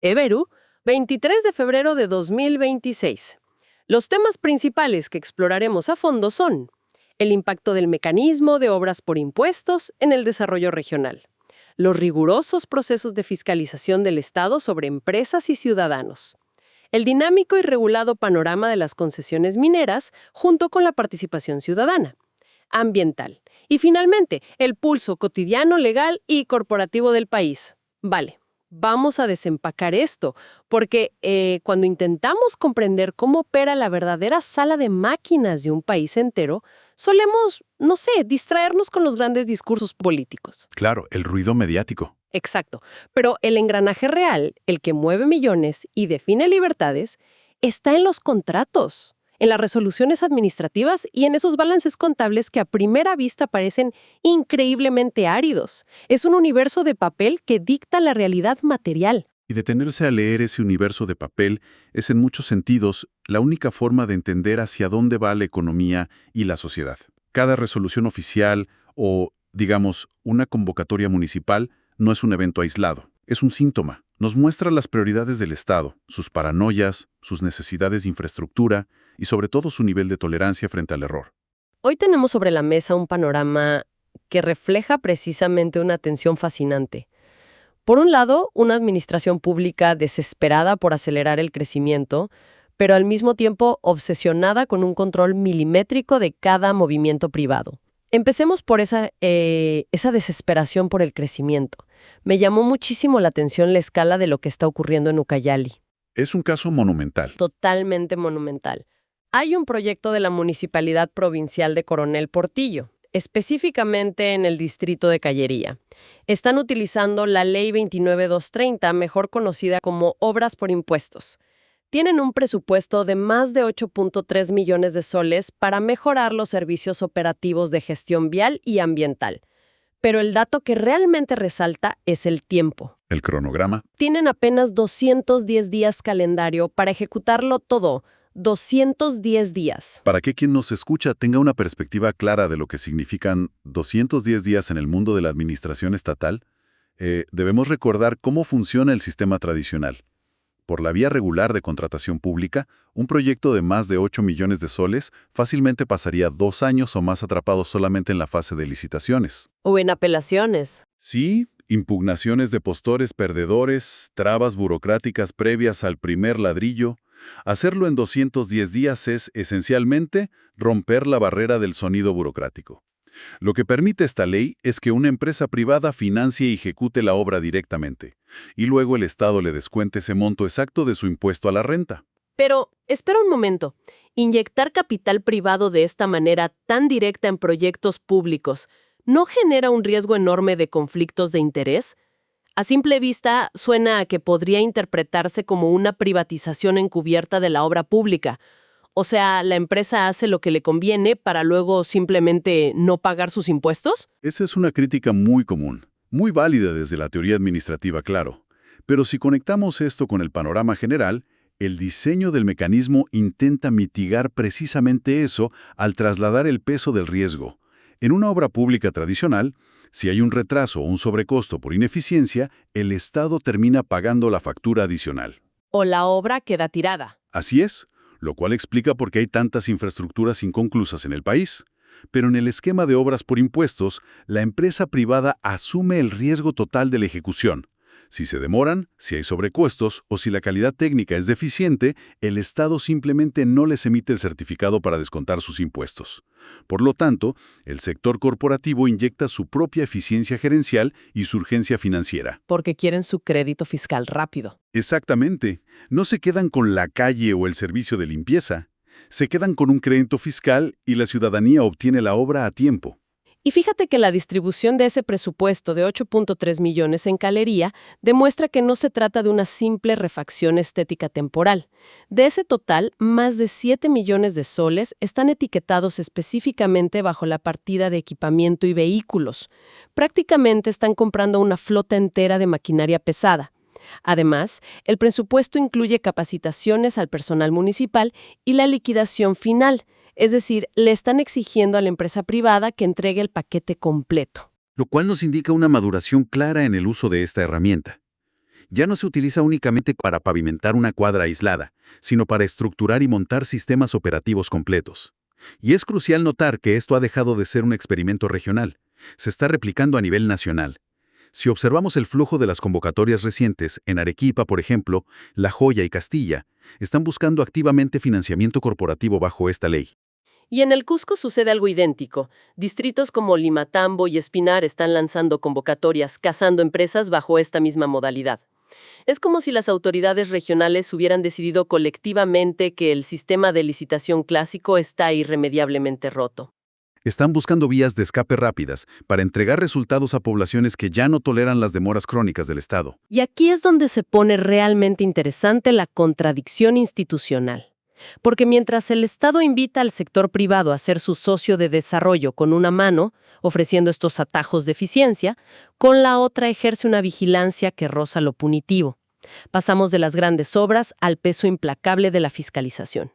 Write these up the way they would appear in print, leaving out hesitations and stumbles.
Everu, 23 de febrero de 2026. Los temas principales que exploraremos a fondo son el impacto del mecanismo de obras por impuestos en el desarrollo regional, los rigurosos procesos de fiscalización del Estado sobre empresas y ciudadanos, el dinámico y regulado panorama de las concesiones mineras junto con la participación ciudadana, ambiental y finalmente el pulso cotidiano, legal y corporativo del país. Vale. Vamos a desempacar esto, porque cuando intentamos comprender cómo opera la verdadera sala de máquinas de un país entero, solemos, no sé, distraernos con los grandes discursos políticos. Claro, el ruido mediático. Exacto. Pero el engranaje real, el que mueve millones y define libertades, está en los contratos, en las resoluciones administrativas y en esos balances contables que a primera vista parecen increíblemente áridos. Es un universo de papel que dicta la realidad material. Y detenerse a leer ese universo de papel es en muchos sentidos la única forma de entender hacia dónde va la economía y la sociedad. Cada resolución oficial o, digamos, una convocatoria municipal no es un evento aislado, es un síntoma. Nos muestra las prioridades del Estado, sus paranoias, sus necesidades de infraestructura y sobre todo su nivel de tolerancia frente al error. Hoy tenemos sobre la mesa un panorama que refleja precisamente una tensión fascinante. Por un lado, una administración pública desesperada por acelerar el crecimiento, pero al mismo tiempo obsesionada con un control milimétrico de cada movimiento privado. Empecemos por esa desesperación por el crecimiento. Me llamó muchísimo la atención la escala de lo que está ocurriendo en Ucayali. Es un caso monumental. Totalmente monumental. Hay un proyecto de la Municipalidad Provincial de Coronel Portillo, específicamente en el distrito de Callería. Están utilizando la Ley 29230, mejor conocida como Obras por Impuestos. Tienen un presupuesto de más de 8.3 millones de soles para mejorar los servicios operativos de gestión vial y ambiental. Pero el dato que realmente resalta es el tiempo. El cronograma. Tienen apenas 210 días calendario para ejecutarlo todo. 210 días. Para que quien nos escucha tenga una perspectiva clara de lo que significan 210 días en el mundo de la administración estatal, debemos recordar cómo funciona el sistema tradicional. Por la vía regular de contratación pública, un proyecto de más de 8 millones de soles fácilmente pasaría 2 años o más atrapado solamente en la fase de licitaciones. O en apelaciones. Sí, impugnaciones de postores perdedores, trabas burocráticas previas al primer ladrillo. Hacerlo en 210 días es, esencialmente, romper la barrera del sonido burocrático. Lo que permite esta ley es que una empresa privada financie y ejecute la obra directamente, y luego el Estado le descuente ese monto exacto de su impuesto a la renta. Pero, espera un momento. ¿Inyectar capital privado de esta manera tan directa en proyectos públicos no genera un riesgo enorme de conflictos de interés? A simple vista, suena a que podría interpretarse como una privatización encubierta de la obra pública. O sea, ¿la empresa hace lo que le conviene para luego simplemente no pagar sus impuestos? Esa es una crítica muy común, muy válida desde la teoría administrativa, claro. Pero si conectamos esto con el panorama general, el diseño del mecanismo intenta mitigar precisamente eso al trasladar el peso del riesgo. En una obra pública tradicional, si hay un retraso o un sobrecosto por ineficiencia, el Estado termina pagando la factura adicional. O la obra queda tirada. Así es, lo cual explica por qué hay tantas infraestructuras inconclusas en el país. Pero en el esquema de obras por impuestos, la empresa privada asume el riesgo total de la ejecución. Si se demoran, si hay sobrecostos o si la calidad técnica es deficiente, el Estado simplemente no les emite el certificado para descontar sus impuestos. Por lo tanto, el sector corporativo inyecta su propia eficiencia gerencial y su urgencia financiera. Porque quieren su crédito fiscal rápido. Exactamente. No se quedan con la calle o el servicio de limpieza. Se quedan con un crédito fiscal y la ciudadanía obtiene la obra a tiempo. Y fíjate que la distribución de ese presupuesto de 8.3 millones en Callería demuestra que no se trata de una simple refacción estética temporal. De ese total, más de 7 millones de soles están etiquetados específicamente bajo la partida de equipamiento y vehículos. Prácticamente están comprando una flota entera de maquinaria pesada. Además, el presupuesto incluye capacitaciones al personal municipal y la liquidación final. Es decir, le están exigiendo a la empresa privada que entregue el paquete completo. Lo cual nos indica una maduración clara en el uso de esta herramienta. Ya no se utiliza únicamente para pavimentar una cuadra aislada, sino para estructurar y montar sistemas operativos completos. Y es crucial notar que esto ha dejado de ser un experimento regional. Se está replicando a nivel nacional. Si observamos el flujo de las convocatorias recientes, en Arequipa, por ejemplo, La Joya y Castilla, están buscando activamente financiamiento corporativo bajo esta ley. Y en el Cusco sucede algo idéntico. Distritos como Limatambo y Espinar están lanzando convocatorias, cazando empresas bajo esta misma modalidad. Es como si las autoridades regionales hubieran decidido colectivamente que el sistema de licitación clásico está irremediablemente roto. Están buscando vías de escape rápidas para entregar resultados a poblaciones que ya no toleran las demoras crónicas del Estado. Y aquí es donde se pone realmente interesante la contradicción institucional. Porque mientras el Estado invita al sector privado a ser su socio de desarrollo con una mano, ofreciendo estos atajos de eficiencia, con la otra ejerce una vigilancia que roza lo punitivo. Pasamos de las grandes obras al peso implacable de la fiscalización.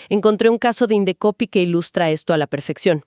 Encontré un caso de Indecopi que ilustra esto a la perfección.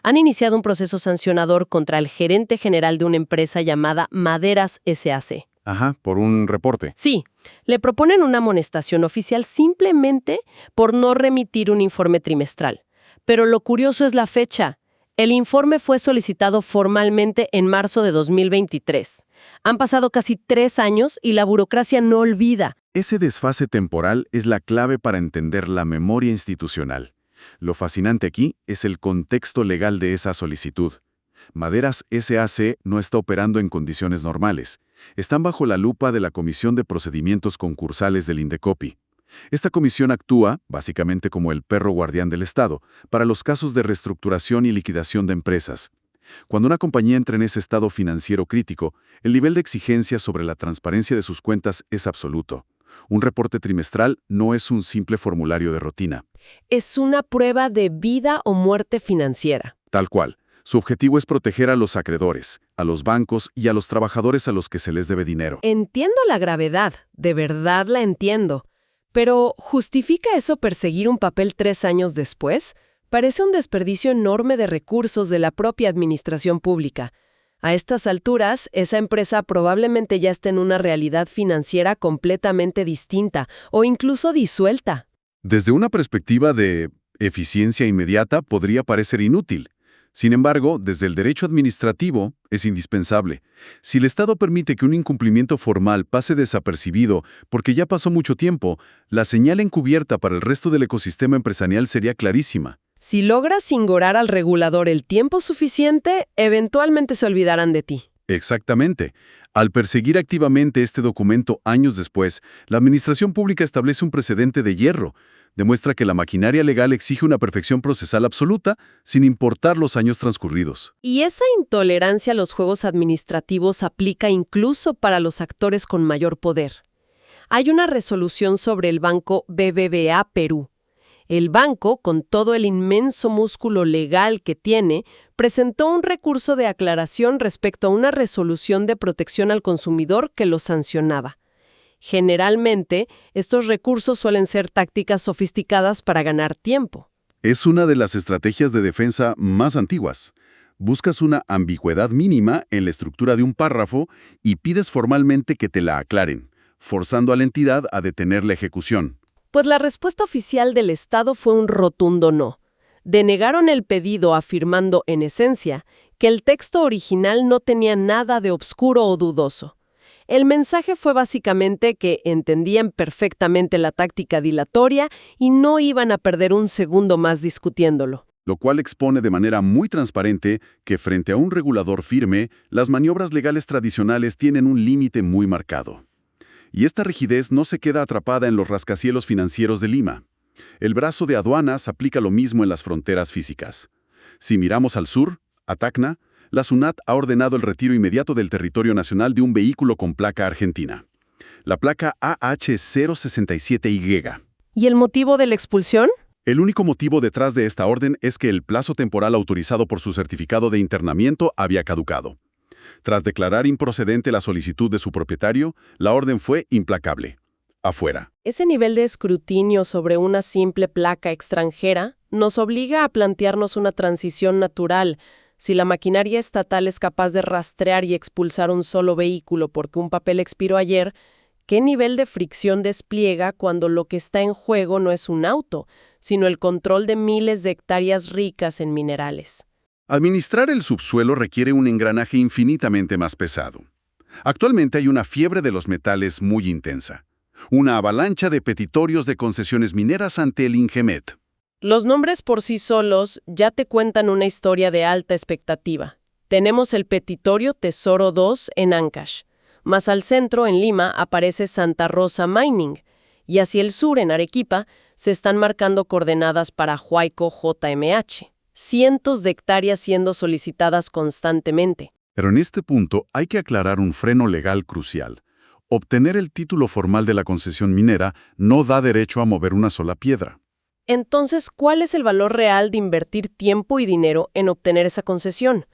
Han iniciado un proceso sancionador contra el gerente general de una empresa llamada Maderas S.A.C. Ajá, por un reporte. Sí, le proponen una amonestación oficial simplemente por no remitir un informe trimestral. Pero lo curioso es la fecha. El informe fue solicitado formalmente en marzo de 2023. Han pasado casi 3 años y la burocracia no olvida. Ese desfase temporal es la clave para entender la memoria institucional. Lo fascinante aquí es el contexto legal de esa solicitud. Maderas S.A.C. no está operando en condiciones normales. Están bajo la lupa de la Comisión de Procedimientos Concursales del Indecopi. Esta comisión actúa, básicamente como el perro guardián del Estado, para los casos de reestructuración y liquidación de empresas. Cuando una compañía entra en ese estado financiero crítico, el nivel de exigencia sobre la transparencia de sus cuentas es absoluto. Un reporte trimestral no es un simple formulario de rutina. Es una prueba de vida o muerte financiera. Tal cual. Su objetivo es proteger a los acreedores, a los bancos y a los trabajadores a los que se les debe dinero. Entiendo la gravedad, de verdad la entiendo. Pero, ¿justifica eso perseguir un papel 3 años después? Parece un desperdicio enorme de recursos de la propia administración pública. A estas alturas, esa empresa probablemente ya está en una realidad financiera completamente distinta o incluso disuelta. Desde una perspectiva de eficiencia inmediata podría parecer inútil. Sin embargo, desde el derecho administrativo es indispensable. Si el Estado permite que un incumplimiento formal pase desapercibido porque ya pasó mucho tiempo, la señal encubierta para el resto del ecosistema empresarial sería clarísima. Si logras singorar al regulador el tiempo suficiente, eventualmente se olvidarán de ti. Exactamente. Al perseguir activamente este documento años después, la administración pública establece un precedente de hierro. Demuestra que la maquinaria legal exige una perfección procesal absoluta, sin importar los años transcurridos. Y esa intolerancia a los juegos administrativos aplica incluso para los actores con mayor poder. Hay una resolución sobre el banco BBVA Perú. El banco, con todo el inmenso músculo legal que tiene, presentó un recurso de aclaración respecto a una resolución de protección al consumidor que lo sancionaba. Generalmente, estos recursos suelen ser tácticas sofisticadas para ganar tiempo. Es una de las estrategias de defensa más antiguas. Buscas una ambigüedad mínima en la estructura de un párrafo y pides formalmente que te la aclaren, forzando a la entidad a detener la ejecución. Pues la respuesta oficial del Estado fue un rotundo no. Denegaron el pedido afirmando, en esencia, que el texto original no tenía nada de obscuro o dudoso. El mensaje fue básicamente que entendían perfectamente la táctica dilatoria y no iban a perder un segundo más discutiéndolo. Lo cual expone de manera muy transparente que frente a un regulador firme, las maniobras legales tradicionales tienen un límite muy marcado. Y esta rigidez no se queda atrapada en los rascacielos financieros de Lima. El brazo de aduanas aplica lo mismo en las fronteras físicas. Si miramos al sur, a Tacna, la SUNAT ha ordenado el retiro inmediato del territorio nacional de un vehículo con placa argentina. La placa AH067Y. ¿Y el motivo de la expulsión? El único motivo detrás de esta orden es que el plazo temporal autorizado por su certificado de internamiento había caducado. Tras declarar improcedente la solicitud de su propietario, la orden fue implacable. Afuera. Ese nivel de escrutinio sobre una simple placa extranjera nos obliga a plantearnos una transición natural. Si la maquinaria estatal es capaz de rastrear y expulsar un solo vehículo porque un papel expiró ayer, ¿Qué nivel de fricción despliega cuando lo que está en juego no es un auto, sino el control de miles de hectáreas ricas en minerales? Administrar el subsuelo requiere un engranaje infinitamente más pesado. Actualmente hay una fiebre de los metales muy intensa. Una avalancha de petitorios de concesiones mineras ante el Ingemet. Los nombres por sí solos ya te cuentan una historia de alta expectativa. Tenemos el petitorio Tesoro 2 en Ancash. Más al centro, en Lima, aparece Santa Rosa Mining. Y hacia el sur, en Arequipa, se están marcando coordenadas para Huayco JMH. Cientos de hectáreas siendo solicitadas constantemente. Pero en este punto hay que aclarar un freno legal crucial. Obtener el título formal de la concesión minera no da derecho a mover una sola piedra. Entonces, ¿cuál es el valor real de invertir tiempo y dinero en obtener esa concesión?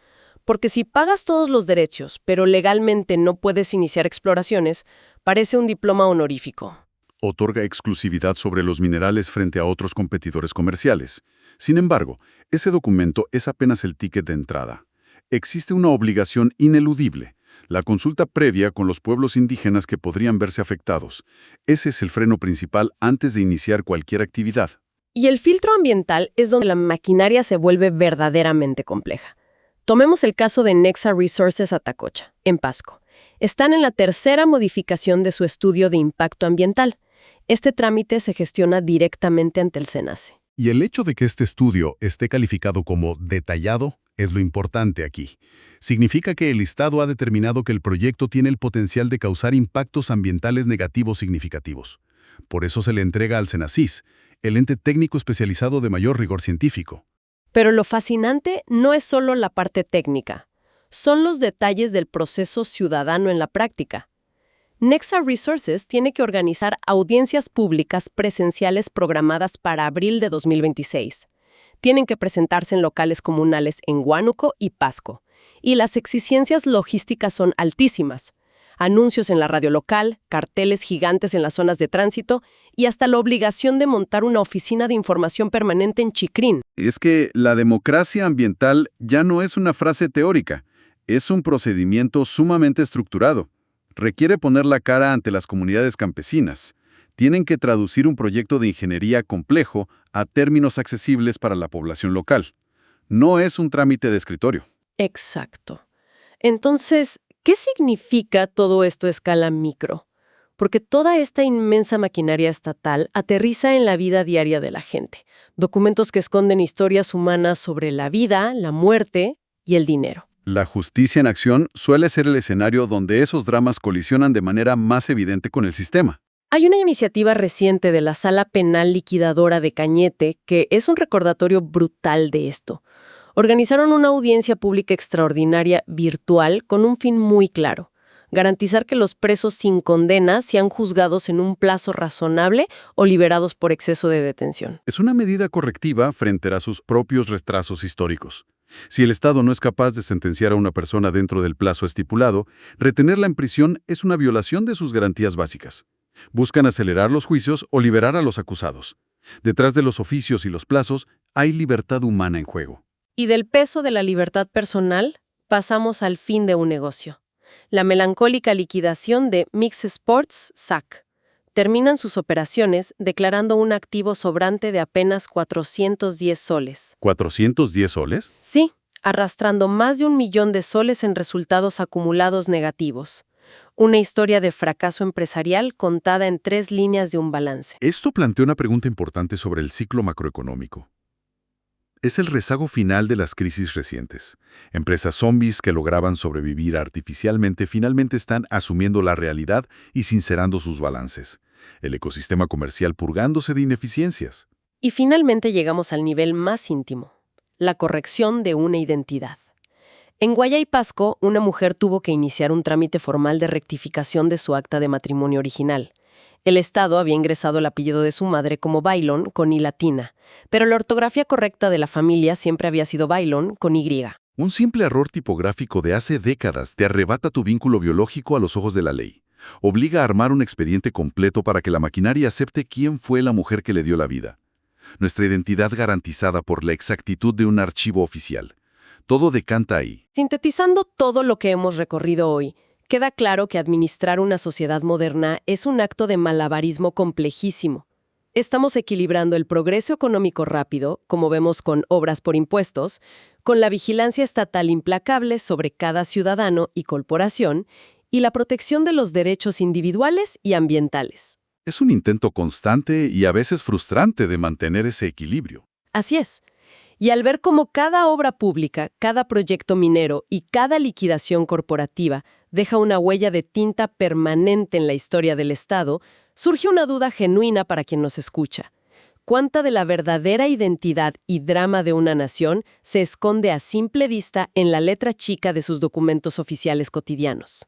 Porque si pagas todos los derechos, pero legalmente no puedes iniciar exploraciones, parece un diploma honorífico. Otorga exclusividad sobre los minerales frente a otros competidores comerciales. Sin embargo, ese documento es apenas el ticket de entrada. Existe una obligación ineludible, la consulta previa con los pueblos indígenas que podrían verse afectados. Ese es el freno principal antes de iniciar cualquier actividad. Y el filtro ambiental es donde la maquinaria se vuelve verdaderamente compleja. Tomemos el caso de Nexa Resources Atacocha, en Pasco. Están en la tercera modificación de su estudio de impacto ambiental. Este trámite se gestiona directamente ante el SENACE. Y el hecho de que este estudio esté calificado como detallado es lo importante aquí. Significa que el listado ha determinado que el proyecto tiene el potencial de causar impactos ambientales negativos significativos. Por eso se le entrega al SENACIS, el ente técnico especializado de mayor rigor científico. Pero lo fascinante no es solo la parte técnica, son los detalles del proceso ciudadano en la práctica. Nexa Resources tiene que organizar audiencias públicas presenciales programadas para abril de 2026. Tienen que presentarse en locales comunales en Huánuco y Pasco. Y las exigencias logísticas son altísimas. Anuncios en la radio local, carteles gigantes en las zonas de tránsito y hasta la obligación de montar una oficina de información permanente en Chicrín. Es que la democracia ambiental ya no es una frase teórica, es un procedimiento sumamente estructurado. Requiere poner la cara ante las comunidades campesinas. Tienen que traducir un proyecto de ingeniería complejo a términos accesibles para la población local. No es un trámite de escritorio. Exacto. Entonces, ¿qué significa todo esto a escala micro? Porque toda esta inmensa maquinaria estatal aterriza en la vida diaria de la gente. Documentos que esconden historias humanas sobre la vida, la muerte y el dinero. La justicia en acción suele ser el escenario donde esos dramas colisionan de manera más evidente con el sistema. Hay una iniciativa reciente de la Sala Penal Liquidadora de Cañete que es un recordatorio brutal de esto. Organizaron una audiencia pública extraordinaria virtual con un fin muy claro: garantizar que los presos sin condena sean juzgados en un plazo razonable o liberados por exceso de detención. Es una medida correctiva frente a sus propios retrasos históricos. Si el Estado no es capaz de sentenciar a una persona dentro del plazo estipulado, retenerla en prisión es una violación de sus garantías básicas. Buscan acelerar los juicios o liberar a los acusados. Detrás de los oficios y los plazos hay libertad humana en juego. Y del peso de la libertad personal pasamos al fin de un negocio. La melancólica liquidación de Mix Sports SAC. Terminan sus operaciones declarando un activo sobrante de apenas 410 soles. ¿410 soles? Sí, arrastrando más de 1 millón de soles en resultados acumulados negativos. Una historia de fracaso empresarial contada en 3 líneas de un balance. Esto plantea una pregunta importante sobre el ciclo macroeconómico. Es el rezago final de las crisis recientes. Empresas zombies que lograban sobrevivir artificialmente finalmente están asumiendo la realidad y sincerando sus balances. El ecosistema comercial purgándose de ineficiencias. Y finalmente llegamos al nivel más íntimo: la corrección de una identidad. En Guaya y Pasco, una mujer tuvo que iniciar un trámite formal de rectificación de su acta de matrimonio original. El Estado había ingresado el apellido de su madre como Bailón con I latina, pero la ortografía correcta de la familia siempre había sido Bailón con Y. Un simple error tipográfico de hace décadas te arrebata tu vínculo biológico a los ojos de la ley. Obliga a armar un expediente completo para que la maquinaria acepte quién fue la mujer que le dio la vida. Nuestra identidad garantizada por la exactitud de un archivo oficial. Todo decanta ahí. Sintetizando todo lo que hemos recorrido hoy, Queda claro que administrar una sociedad moderna es un acto de malabarismo complejísimo. Estamos equilibrando el progreso económico rápido, como vemos con obras por impuestos, con la vigilancia estatal implacable sobre cada ciudadano y corporación y la protección de los derechos individuales y ambientales. Es un intento constante y a veces frustrante de mantener ese equilibrio. Así es. Y al ver cómo cada obra pública, cada proyecto minero y cada liquidación corporativa deja una huella de tinta permanente en la historia del Estado, surge una duda genuina para quien nos escucha. ¿Cuánta de la verdadera identidad y drama de una nación se esconde a simple vista en la letra chica de sus documentos oficiales cotidianos?